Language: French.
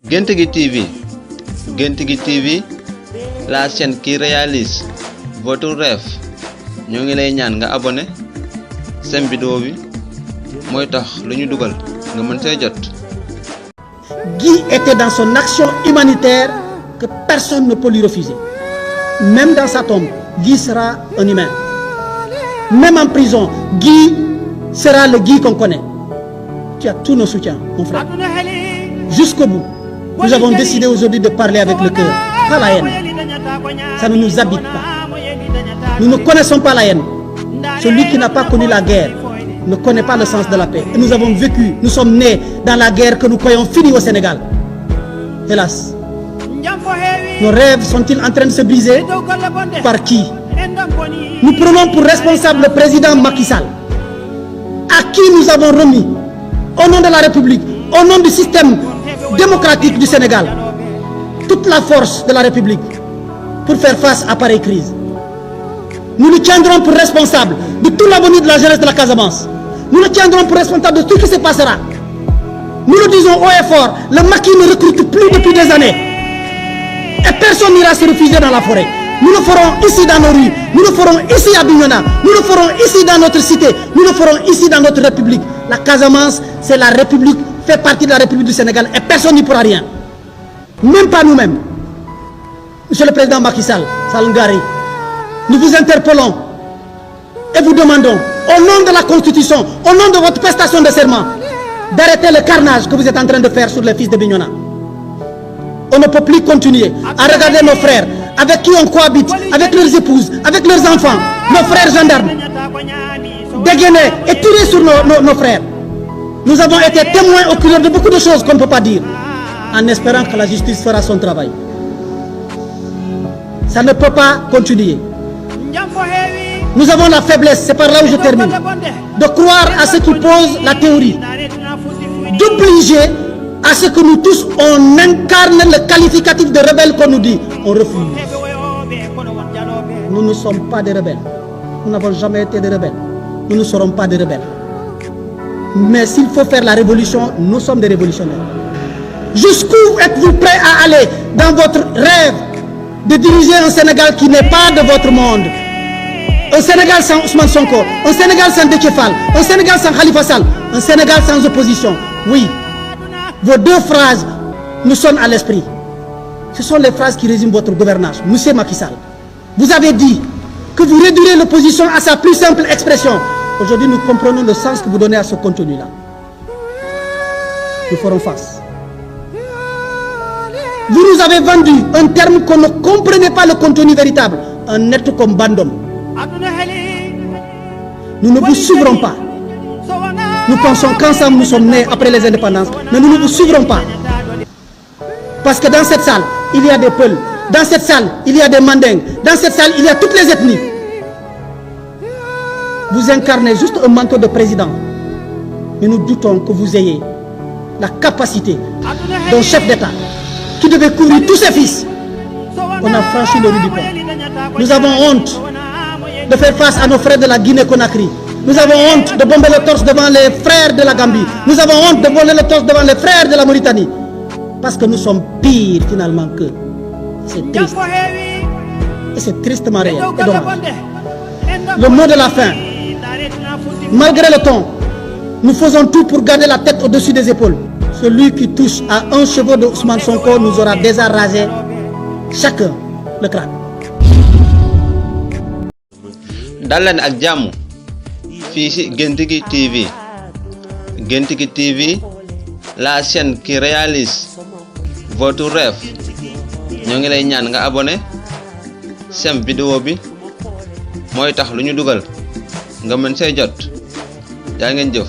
Géntigi TV. Géntigi TV, la chaîne qui réalise votre rêve. Ñoo ngi lay ñaan nga abonné seen vidéo bi mooy tax lu ñu dugal nga mën see jot. Guy était dans son action humanitaire que personne ne peut lui refuser. Même dans sa tombe, Guy sera un humain. Même en prison, Guy sera le Guy qu'on connaît. Tu as tous nos soutiens, mon frère. Jusqu'au bout, nous avons décidé aujourd'hui de parler avec le cœur, pas la haine. Ça ne nous habite pas. Nous ne connaissons pas la haine. Celui qui n'a pas connu la guerre ne connaît pas le sens de la paix. Et nous avons vécu, nous sommes nés dans la guerre que nous croyons finie au Sénégal. Hélas, nos rêves sont-ils en train de se briser? Par qui? Nous prenons pour responsable le président Macky Sall, à qui nous avons remis, au nom de la République, au nom du système démocratique du Sénégal, toute la force de la République pour faire face à pareille crise. Nous le tiendrons pour responsable de tout l'avenir de la jeunesse de la Casamance. Nous le tiendrons pour responsable de tout ce qui se passera. Nous le disons haut et fort, le Macky ne recrute plus depuis des années. Et personne n'ira se refuser dans la forêt. Nous le ferons ici dans nos rues, nous le ferons ici à Bignona, nous le ferons ici dans notre cité, nous le ferons ici dans notre République. La Casamance, c'est la République, fait partie de la République du Sénégal et personne n'y pourra rien. Même pas nous-mêmes. Monsieur le Président Macky Sall, Salungari, nous vous interpellons et vous demandons, au nom de la Constitution, au nom de votre prestation de serment, d'arrêter le carnage que vous êtes en train de faire sur les fils de Bignona. On ne peut plus continuer à regarder nos frères avec qui on cohabite, avec leurs épouses, avec leurs enfants, nos frères gendarmes, dégainer et tirer sur nos frères. Nous avons été témoins oculaires de beaucoup de choses qu'on ne peut pas dire, en espérant que la justice fera son travail. Ça ne peut pas continuer. Nous avons la faiblesse, c'est par là où je termine, de croire à ceux qui posent la théorie, d'obliger à ce que nous tous, on incarne le qualificatif de rebelle qu'on nous dit. On refuse. Nous ne sommes pas des rebelles. Nous n'avons jamais été des rebelles. Nous ne serons pas des rebelles. Mais s'il faut faire la révolution, nous sommes des révolutionnaires. Jusqu'où êtes-vous prêts à aller dans votre rêve de diriger un Sénégal qui n'est pas de votre monde? Un Sénégal sans Ousmane Sonko, un Sénégal sans Déthié Fall, un Sénégal sans Khalifa Sall, un Sénégal sans opposition. Oui, vos deux phrases nous sonnent à l'esprit. Ce sont les phrases qui résument votre gouvernance. Monsieur Macky Sall, vous avez dit que vous réduirez l'opposition à sa plus simple expression. Aujourd'hui, nous comprenons le sens que vous donnez à ce contenu-là. Nous ferons face. Vous nous avez vendu un terme qu'on ne comprenait pas le contenu véritable, un être comme bandom. Nous ne vous suivrons pas. Nous pensons qu'ensemble nous sommes nés après les indépendances, mais nous ne vous suivrons pas. Parce que dans cette salle, il y a des Peuls, dans cette salle, il y a des Mandingues, dans cette salle, il y a toutes les ethnies. Vous incarnez juste un manteau de président. Mais nous doutons que vous ayez la capacité d'un chef d'État qui devait couvrir tous ses fils. On a franchi le Rubicon. Nous avons honte de faire face à nos frères de la Guinée-Conakry. Nous avons honte de bomber le torse devant les frères de la Gambie. Nous avons honte de voler le torse devant les frères de la Mauritanie. Parce que nous sommes pires finalement qu'eux. C'est triste. Et c'est tristement réel et dommage. Le mot de la fin. Malgré le ton, nous faisons tout pour garder la tête au-dessus des épaules. Celui qui touche à un cheveu de Ousmane Sonko nous aura déjà rasé chacun le crâne. Daleen ak jàmm fii ci Géntigi TV. Géntigi TV, la chaîne qui réalise votre rêve. Ñoo ngi lay ñaan nga abonné seen vidéo bi mooy tax lu ñu dugal nga mën see jot. Jaa ngeen jëf.